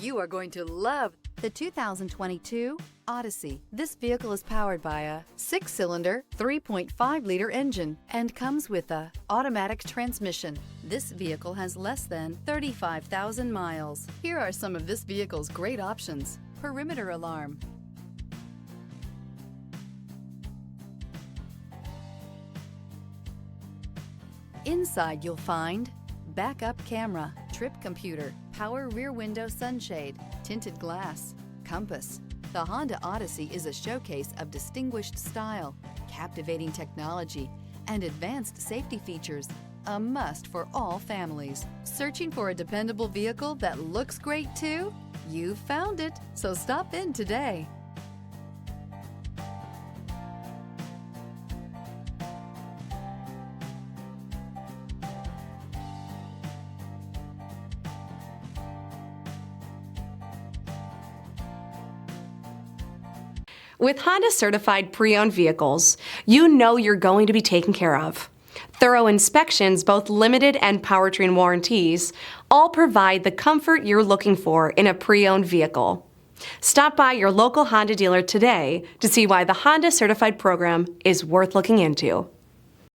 You are going to love the 2022 Odyssey. This vehicle is powered by a 6-cylinder, 3.5-liter engine and comes with a automatic transmission. This vehicle has less than 35,000 miles. Here are some of this vehicle's great options: perimeter alarm, inside you'll find backup camera, trip computer, power rear window sunshade, tinted glass, compass. The Honda Odyssey is a showcase of distinguished style, captivating technology, and advanced safety features. A must for all families. Searching for a dependable vehicle that looks great too? You found it, so stop in today. With Honda certified pre-owned vehicles, you know you're going to be taken care of. Thorough inspections, both limited and powertrain warranties, all provide the comfort you're looking for in a pre-owned vehicle. Stop by your local Honda dealer today to see why the Honda certified program is worth looking into.